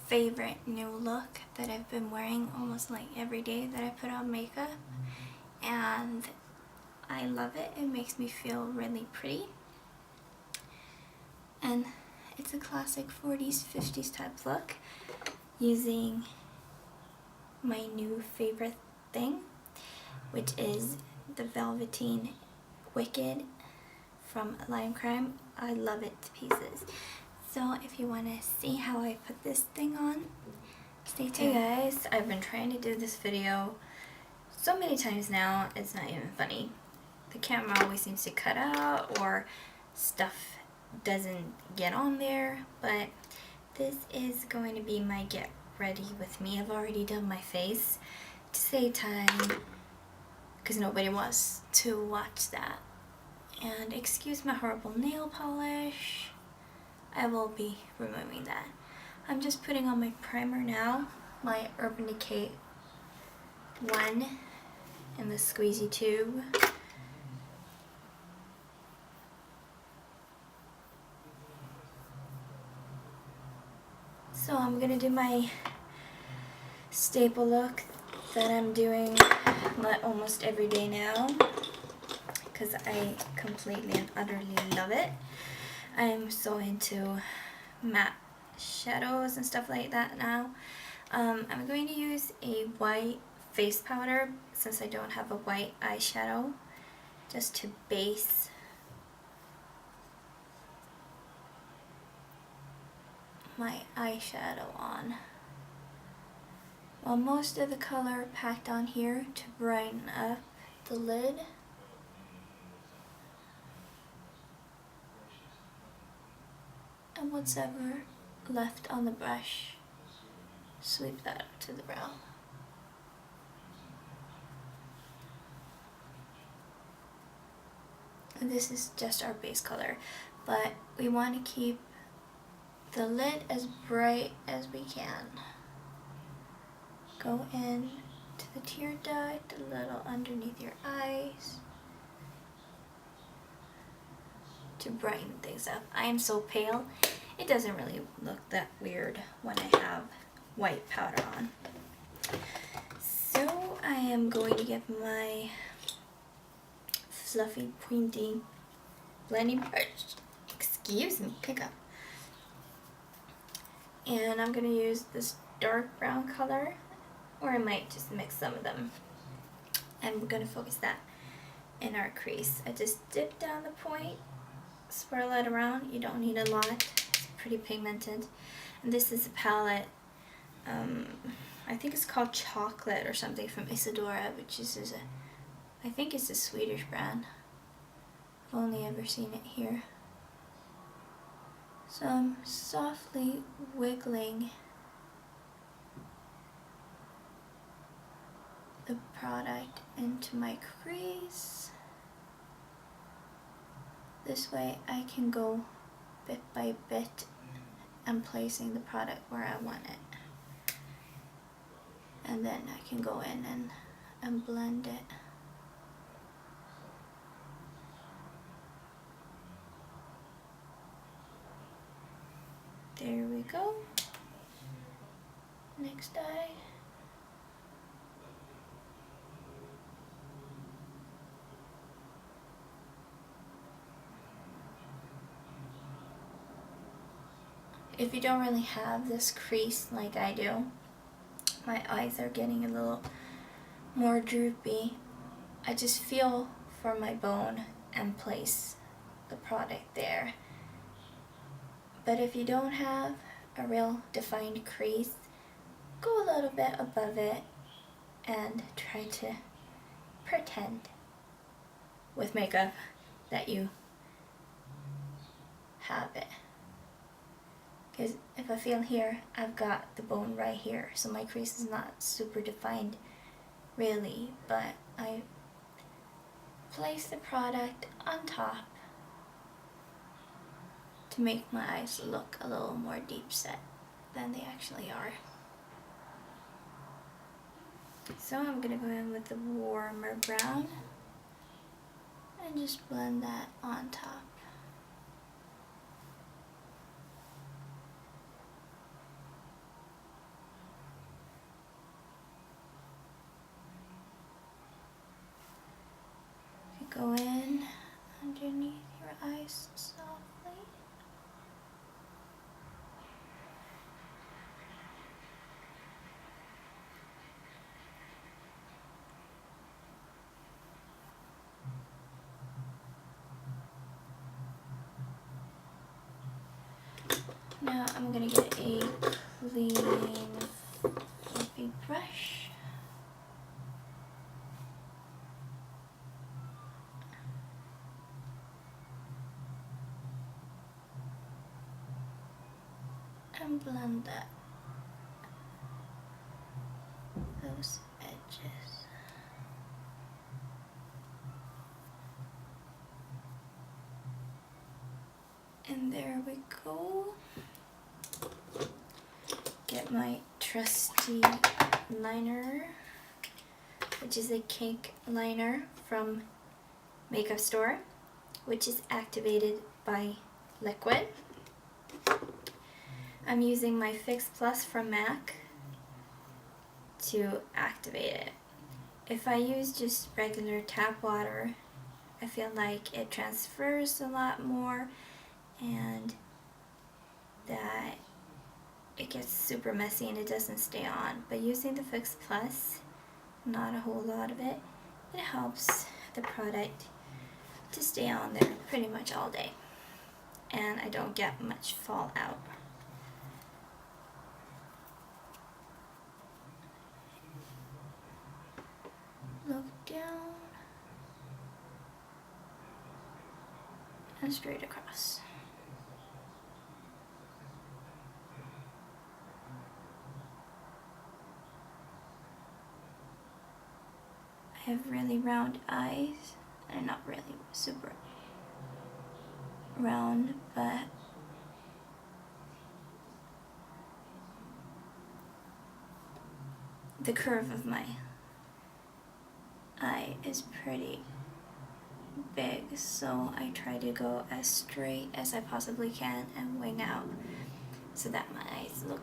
favorite new look that I've been wearing almost like every day that I put on makeup, and I love it. It makes me feel really pretty, and it's a classic 40s 50s type look using my new favorite thing, which is the Velvetine Wicked from Limecrime. I love it to pieces. So if you want to see how I put this thing on, stay tuned. Hey guys, I've been trying to do this video so many times now, it's not even funny. The camera always seems to cut out or stuff doesn't get on there, but this is going to be my get ready with me. I've already done my face to save time because nobody wants to watch that. And excuse my horrible nail polish, I will be removing that. I'm just putting on my primer now, my Urban Decay 1 in the squeezy tube. So I'm gonna do my staple look that I'm doing almost every day now because I completely and utterly love it. I'm so into matte shadows and stuff like that now. I'm going to use a white face powder since I don't have a white eyeshadow, just to base my eyeshadow on. Well, most of the color packed on here to brighten up the lid. And what's ever left on the brush, sweep that up to the brow. And this is just our base color, but we want to keep the lid as bright as we can. Go in to the tear duct, a little underneath your eyes, to brighten things up. I am so pale, it doesn't really look that weird when I have white powder on. So I am going to get my fluffy, pointy blending brush, excuse me, Pinup. And I'm going to use this dark brown color, or I might just mix some of them. And we're going to focus that in our crease. I just dip down the point, swirl it around. You don't need a lot. It's pretty pigmented. And this is a palette, I think it's called Chocolate or something, from Isadora, which is I think it's a Swedish brand. I've only ever seen it here. So I'm softly wiggling the product into my crease. This way I can go bit by bit and placing the product where I want it. And then I can go in and blend it. There we go. Next eye. If you don't really have this crease like I do, my eyes are getting a little more droopy. I just feel for my bone and place the product there. But if you don't have a real defined crease, go a little bit above it and try to pretend with makeup that you have it. Because if I feel here, I've got the bone right here, so my crease is not super defined really, but I place the product on top to make my eyes look a little more deep set than they actually are. So I'm going to go in with the warmer brown and just blend that on top. go in underneath your eyes softly. Now I'm gonna get a clean fluffy brush. And blend that, those edges. And there we go. Get my trusty liner, which is a cake liner from Makeup Store, which is activated by liquid. I'm using my Fix Plus from MAC to activate it. If I use just regular tap water, I feel like it transfers a lot more and that it gets super messy and it doesn't stay on. But using the Fix Plus, not a whole lot of it, it helps the product to stay on there pretty much all day. And I don't get much fallout. Look down and straight across. I have really round eyes, and not really super round, but the curve of my eye is pretty big, so I try to go as straight as I possibly can and wing out so that my eyes look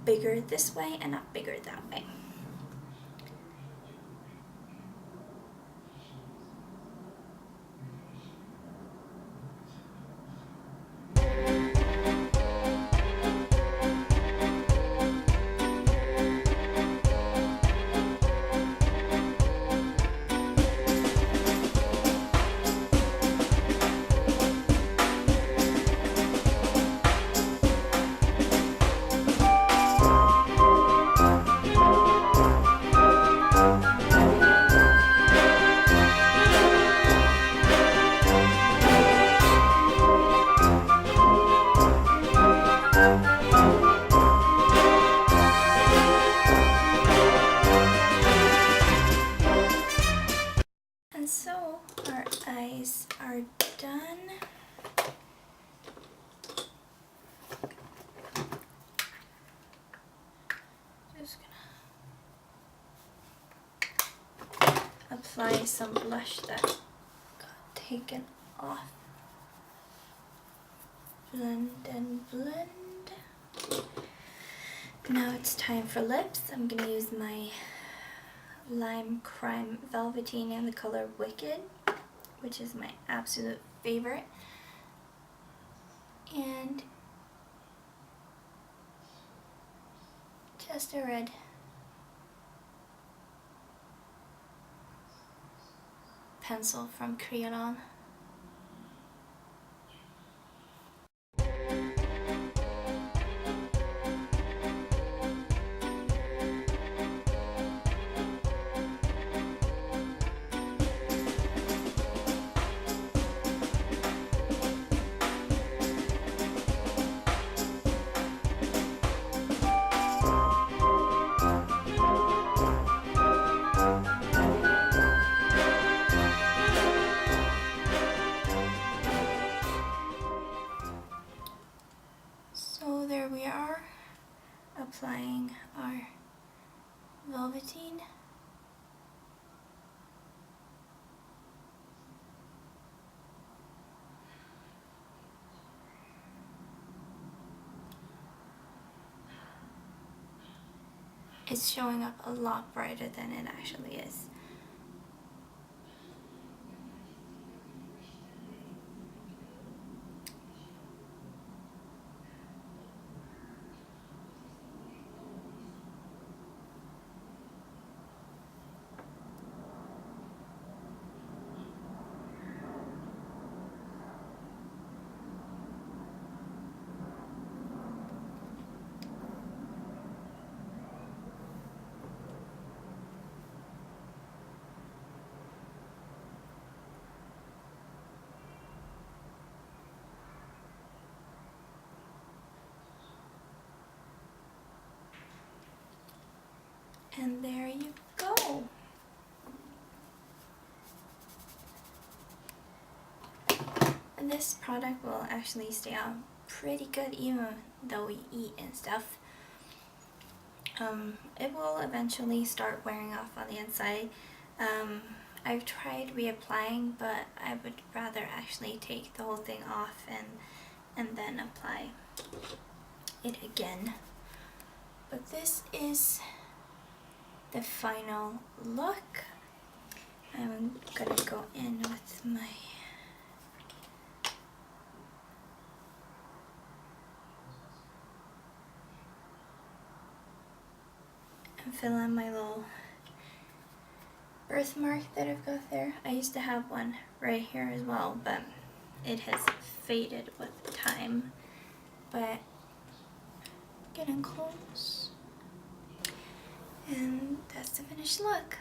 bigger this way and not bigger that way. And so our eyes are done. Just gonna apply some blush that got taken off. Blend and blend. Now it's time for lips. I'm gonna use my Limecrime Velvetine in the color Wicked, which is my absolute favorite. And just a red pencil from Crayon. So there we are, applying our Velvetine. It's showing up a lot brighter than it actually is. And there you go. And this product will actually stay on pretty good even though we eat and stuff. It will eventually start wearing off on the inside. I've tried reapplying, but I would rather actually take the whole thing off and then apply it again. But this is the final look. I'm gonna go in with my and fill in my little birthmark that I've got there. I used to have one right here as well, but it has faded with time. But getting close. And that's the finished look.